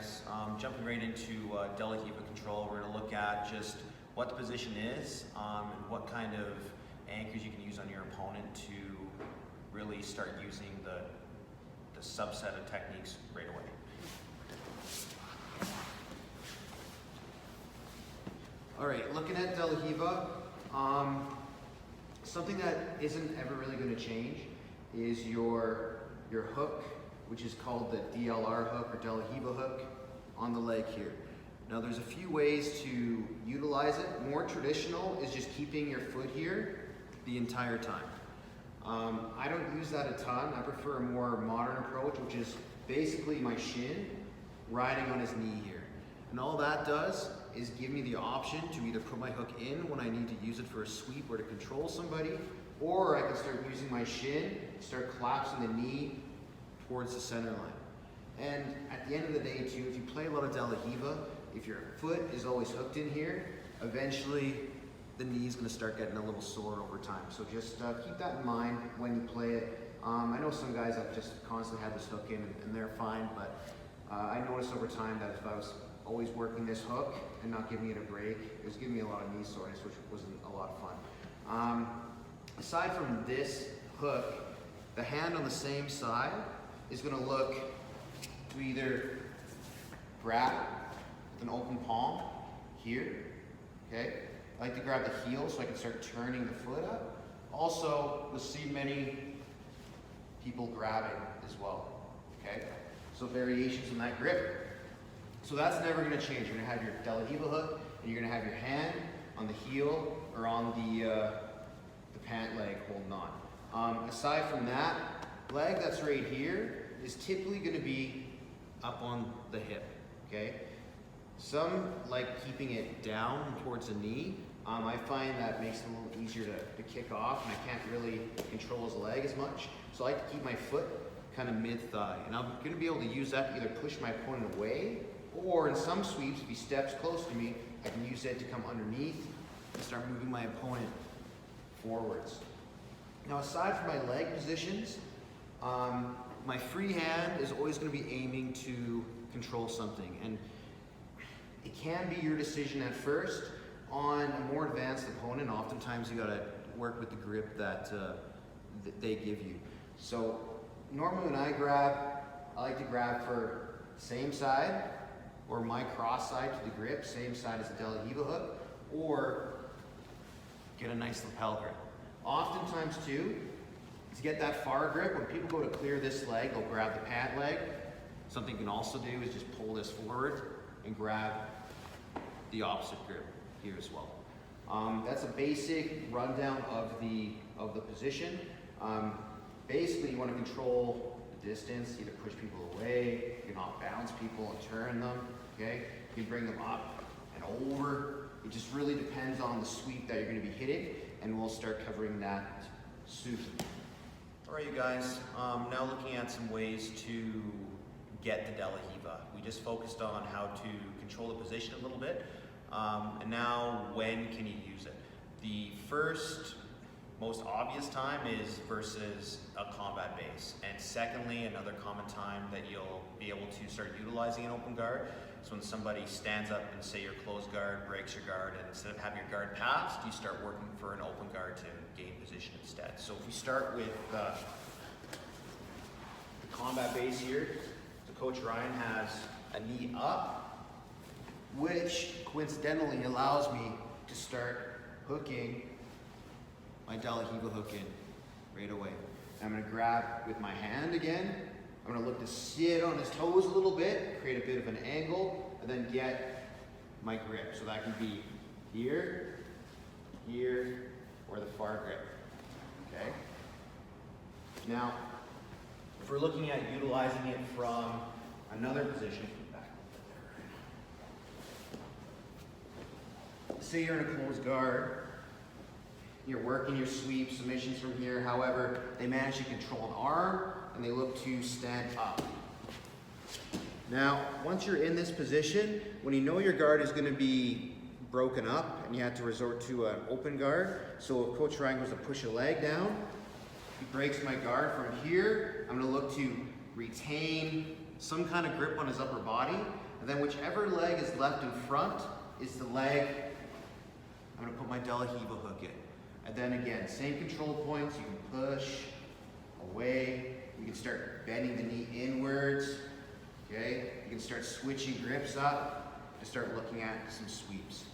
guys. Jumping right into Dela Riva control, we're going to look at just what the position is and what kind of anchors you can use on your opponent to really start using the subset of techniques right away. All right, looking at Dela Riva, something that isn't ever really going to change is your hook, which is called the DLR hook or Dela Riva hook on the leg here. Now there's a few ways to utilize it. More traditional is just keeping your foot here the entire time. I don't use that a ton. I prefer a more modern approach, which is basically my shin riding on his knee here. And all that does is give me the option to either put my hook in when I need to use it for a sweep or to control somebody, or I can start using my shin, start collapsing the knee towards the center line. And at the end of the day too, if you play a lot of Dela Riva, if your foot is always hooked in here, eventually the knee is going to start getting a little sore over time. So just keep that in mind when you play it. I know some guys that just constantly have this hook in and they're fine, but I noticed over time that if I was always working this hook and not giving it a break, it was giving me a lot of knee soreness, which wasn't a lot of fun. Aside from this hook, the hand on the same side is going to look to either grab with an open palm here, okay? I like to grab the heel so I can start turning the foot up. Also, you'll see many people grabbing as well, okay? So variations in that grip. So that's never going to change. You're going to have your Dela Riva hook, and you're going to have your hand on the heel or on the pant leg holding on. Aside from that, leg that's right here is typically going to be up on the hip, okay? Some like keeping it down towards the knee. I find that makes it a little easier to kick off, and I can't really control his leg as much. So I like to keep my foot kind of mid-thigh, and I'm going to be able to use that to either push my opponent away, or in some sweeps, if he steps close to me, I can use it to come underneath and start moving my opponent forwards. Now, aside from my leg positions, my free hand is always going to be aiming to control something, and it can be your decision at first. On a more advanced opponent, oftentimes you got to work with the grip that they give you. So normally when I grab, I like to grab for same side or my cross side to the grip, same side as the Dela Riva hook, or get a nice lapel grip. Oftentimes too, to get that far grip, when people go to clear this leg, they'll grab the pant leg. Something you can also do is just pull this forward and grab the opposite grip here as well. That's a basic rundown of the position. Basically, you want to control the distance, either push people away, you can off balance people and turn them, okay? You can bring them up and over. It just really depends on the sweep that you're going to be hitting, and we'll start covering that soon. All right, you guys, now looking at some ways to get the Dela Riva. We just focused on how to control the position a little bit, and now when can you use it? The first most obvious time is versus a combat base, and secondly, another common time that you'll be able to start utilizing an open guard is when somebody stands up and say your closed guard breaks your guard, and instead of having your guard passed, you start working for an open guard to gain position instead. So if we start with the combat base here, so Coach Ryan has a knee up, which coincidentally allows me to start hooking my Dela Riva hook in right away. I'm going to grab with my hand again. I'm going to look to sit on his toes a little bit, create a bit of an angle, and then get my grip. So that can be here, here, or the far grip. Okay? Now, if we're looking at utilizing it from another position, say you're in a closed guard, you're working your sweeps, submissions from here, however, they manage to control an arm and they look to stand up. Now, once you're in this position, when you know your guard is going to be broken up and you have to resort to an open guard, so if Coach Ryan goes to push a leg down, he breaks my guard from here, I'm going to look to retain some kind of grip on his upper body, And then whichever leg is left in front is the leg I'm gonna put my Dela Riva hook in. And then again, same control points. You can push, away. You can start bending the knee inwards. Okay? You can start switching grips up to start looking at some sweeps.